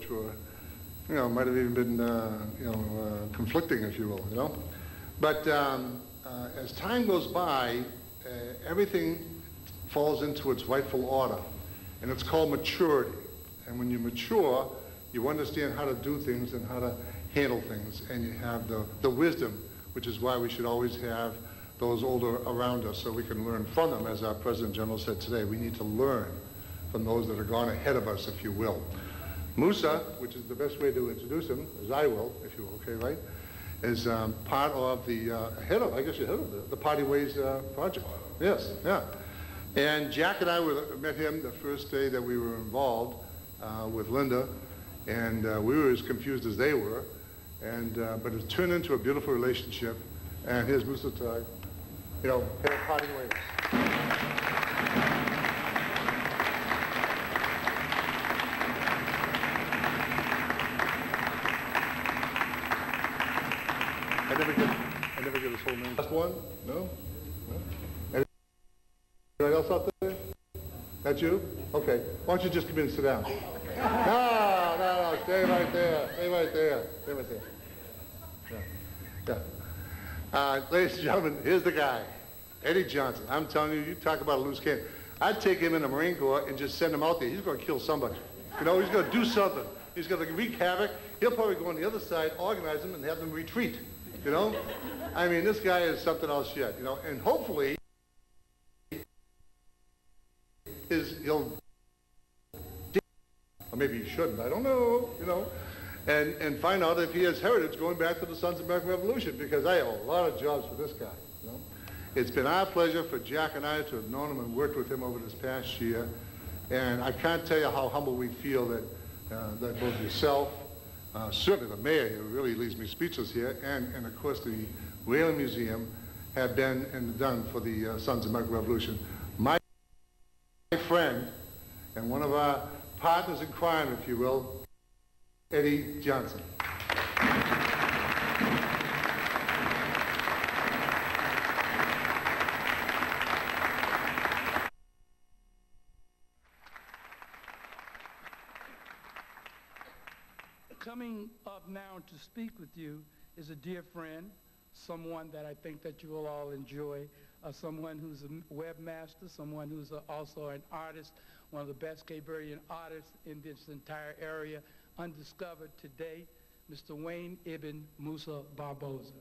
which were, you know, might have even been, conflicting, if you will, you know. But as time goes by, everything falls into its rightful order, and it's called maturity. And when you mature, you understand how to do things and how to handle things, and you have the wisdom, which is why we should always have those older around us so we can learn from them. As our President General said today, we need to learn from those that are gone ahead of us, if you will. Musa, which is the best way to introduce him, as I will, if you will, okay, right, is part of the head of the Party Ways project. Yes, yeah. And Jack and I met him the first day that we were involved with Linda, and we were as confused as they were, and but it turned into a beautiful relationship. And here's Musa to, you know, head of Party Ways. I never get his whole name. Last one? No? No? Anybody else out there? That's you? Okay. Why don't you just come in and sit down? No. Stay right there. Stay right there. Stay right there. Yeah. Ladies and gentlemen, here's the guy, Eddie Johnson. I'm telling you, you talk about a loose cannon. I'd take him in the Marine Corps and just send him out there. He's going to kill somebody. You know, he's going to do something. He's going to wreak havoc. He'll probably go on the other side, organize them, and have them retreat. You know? I mean, this guy is something else yet, you know, and hopefully he'll, or maybe he shouldn't, I don't know, you know, and find out if he has heritage going back to the Sons of American Revolution, because I have a lot of jobs for this guy, you know. It's been our pleasure for Jack and I to have known him and worked with him over this past year, and I can't tell you how humble we feel that, that both yourself, certainly the mayor here really leaves me speechless here, and of course the Whalen Museum have been and done for the Sons of American Revolution. My friend and one of our partners in crime, if you will, Eddie Johnson. Coming up now to speak with you is a dear friend, someone that I think that you will all enjoy, someone who's a webmaster, someone who's also an artist, one of the best Cape Verdean artists in this entire area, undiscovered today, Mr. Wayne Ibn Musa Barboza.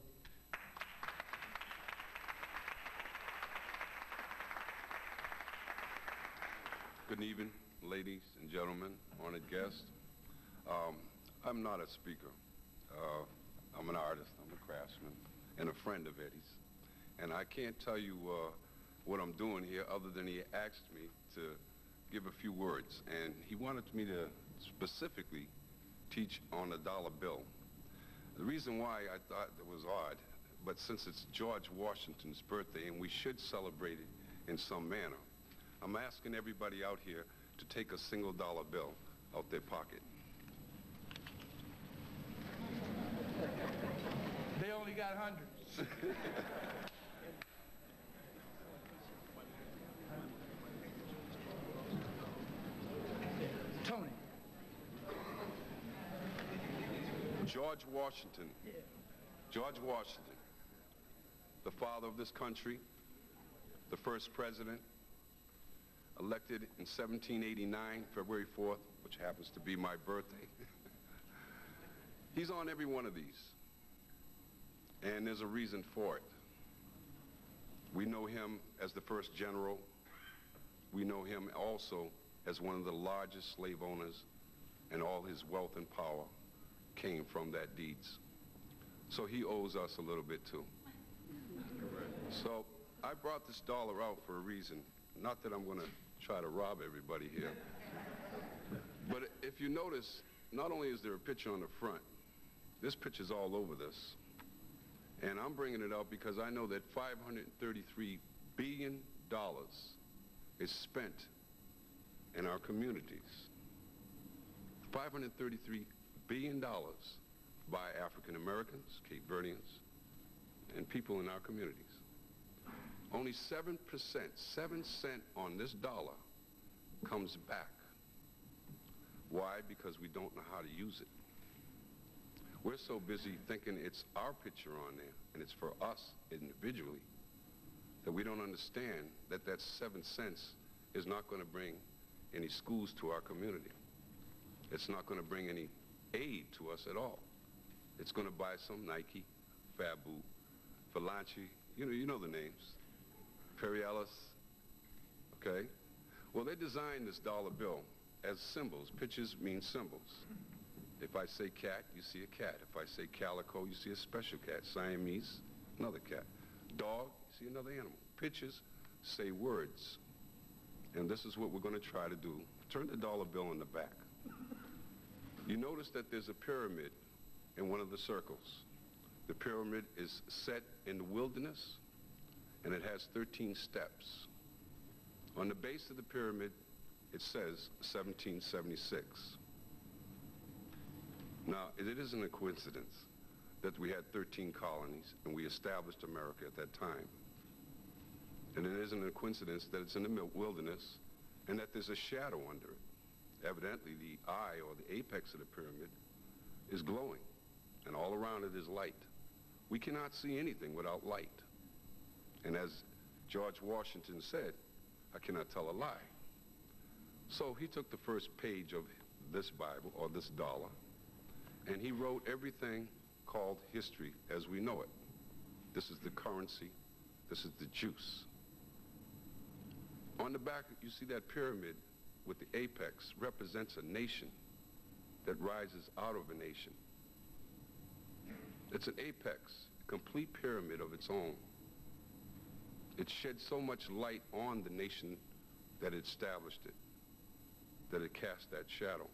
Good evening, ladies and gentlemen, honored guests. I'm not a speaker. I'm an artist, I'm a craftsman, and a friend of Eddie's. And I can't tell you what I'm doing here other than he asked me to give a few words. And he wanted me to specifically teach on a dollar bill. The reason why I thought it was odd, but since it's George Washington's birthday and we should celebrate it in some manner, I'm asking everybody out here to take a single dollar bill out their pocket. They only got hundreds. Tony. George Washington. Yeah. George Washington, the father of this country, the first president, elected in 1789, February 4th, which happens to be my birthday. He's on every one of these, and there's a reason for it. We know him as the first general. We know him also as one of the largest slave owners, and all his wealth and power came from that deeds. So he owes us a little bit too. So I brought this dollar out for a reason. Not that I'm going to try to rob everybody here. But if you notice, not only is there a picture on the front, this picture's all over this. And I'm bringing it out because I know that $533 billion is spent in our communities. $533 billion by African Americans, Cape Verdeans, and people in our communities. Only 7%, 7 cents on this dollar comes back. Why? Because we don't know how to use it. We're so busy thinking it's our picture on there and it's for us individually that we don't understand that that 7 cents is not going to bring any schools to our community. It's not going to bring any aid to us at all. It's going to buy some Nike, Fabu, Falanchi, you know the names, Perry Ellis, okay? Well, they designed this dollar bill as symbols. Pictures mean symbols. If I say cat, you see a cat. If I say calico, you see a special cat. Siamese, another cat. Dog, you see another animal. Pictures say words. And this is what we're going to try to do. Turn the dollar bill in the back. You notice that there's a pyramid in one of the circles. The pyramid is set in the wilderness, and it has 13 steps. On the base of the pyramid, it says 1776. Now, it isn't a coincidence that we had 13 colonies and we established America at that time. And it isn't a coincidence that it's in the wilderness and that there's a shadow under it. Evidently, the eye or the apex of the pyramid is glowing, and all around it is light. We cannot see anything without light. And as George Washington said, I cannot tell a lie. So he took the first page of this Bible, or this dollar, and he wrote everything called history as we know it. This is the currency. This is the juice. On the back, you see that pyramid with the apex represents a nation that rises out of a nation. It's an apex, a complete pyramid of its own. It shed so much light on the nation that it established it, that it cast that shadow.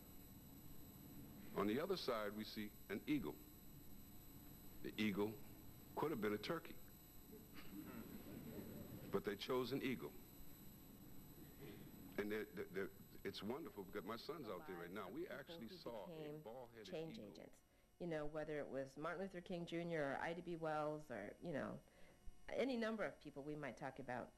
On the other side, we see an eagle. The eagle could have been a turkey, but they chose an eagle. And it's wonderful because my son's out there right now. We actually saw a bald-headed change eagle. agents. You know, whether it was Martin Luther King Jr. or Ida B. Wells or, you know, any number of people we might talk about.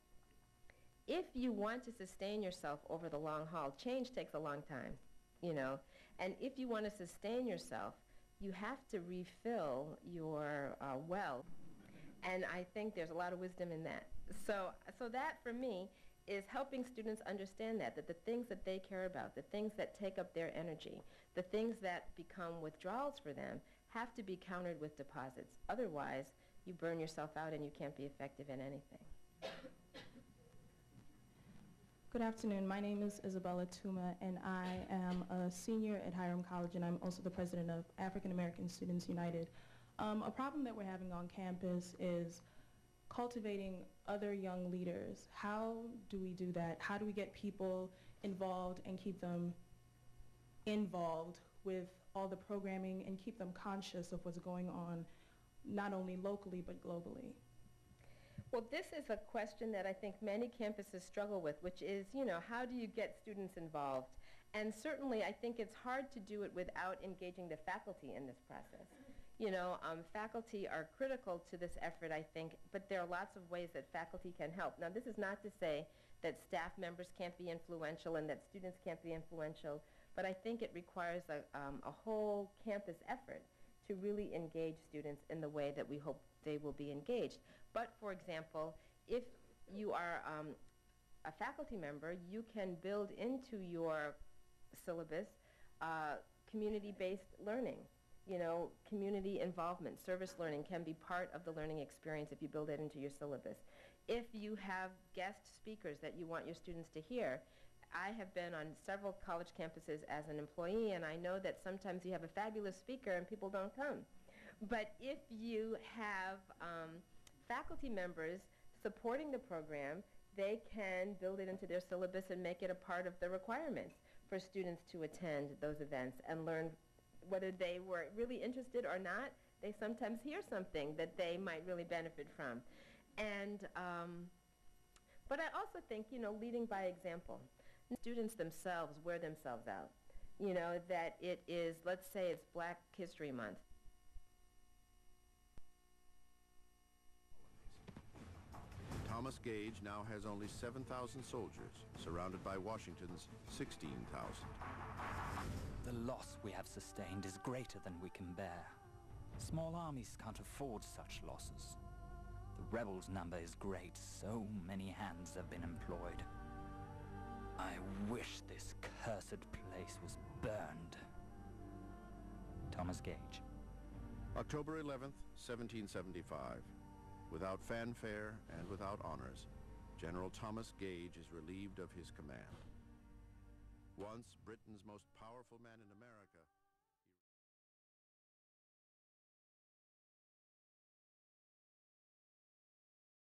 If you want to sustain yourself over the long haul, change takes a long time, you know. And if you want to sustain yourself, you have to refill your well. And I think there's a lot of wisdom in that. So that, for me, is helping students understand that the things that they care about, the things that take up their energy, the things that become withdrawals for them have to be countered with deposits. Otherwise, you burn yourself out and you can't be effective in anything. Good afternoon. My name is Isabella Tuma, and I am a senior at Hiram College, and I'm also the president of African American Students United. A problem that we're having on campus is cultivating other young leaders. How do we do that? How do we get people involved and keep them involved with all the programming and keep them conscious of what's going on, not only locally but globally? Well, this is a question that I think many campuses struggle with, which is, you know, how do you get students involved? And certainly I think it's hard to do it without engaging the faculty in this process. You know, faculty are critical to this effort, I think, but there are lots of ways that faculty can help. Now, this is not to say that staff members can't be influential and that students can't be influential, but I think it requires a whole campus effort to really engage students in the way that we hope they will be engaged. But, for example, if you are a faculty member, you can build into your syllabus community-based learning. You know, community involvement, service learning can be part of the learning experience if you build it into your syllabus. If you have guest speakers that you want your students to hear, I have been on several college campuses as an employee, and I know that sometimes you have a fabulous speaker and people don't come. But if you have faculty members supporting the program, they can build it into their syllabus and make it a part of the requirements for students to attend those events and learn. Whether they were really interested or not, they sometimes hear something that they might really benefit from. And, but I also think, you know, leading by example. Students themselves wear themselves out. You know, that it is, let's say it's Black History Month. Thomas Gage now has only 7,000 soldiers, surrounded by Washington's 16,000. The loss we have sustained is greater than we can bear. Small armies can't afford such losses. The rebels' number is great, so many hands have been employed. I wish this cursed place was burned. Thomas Gage. October 11th, 1775. Without fanfare and without honors, General Thomas Gage is relieved of his command. Once Britain's most powerful man in America,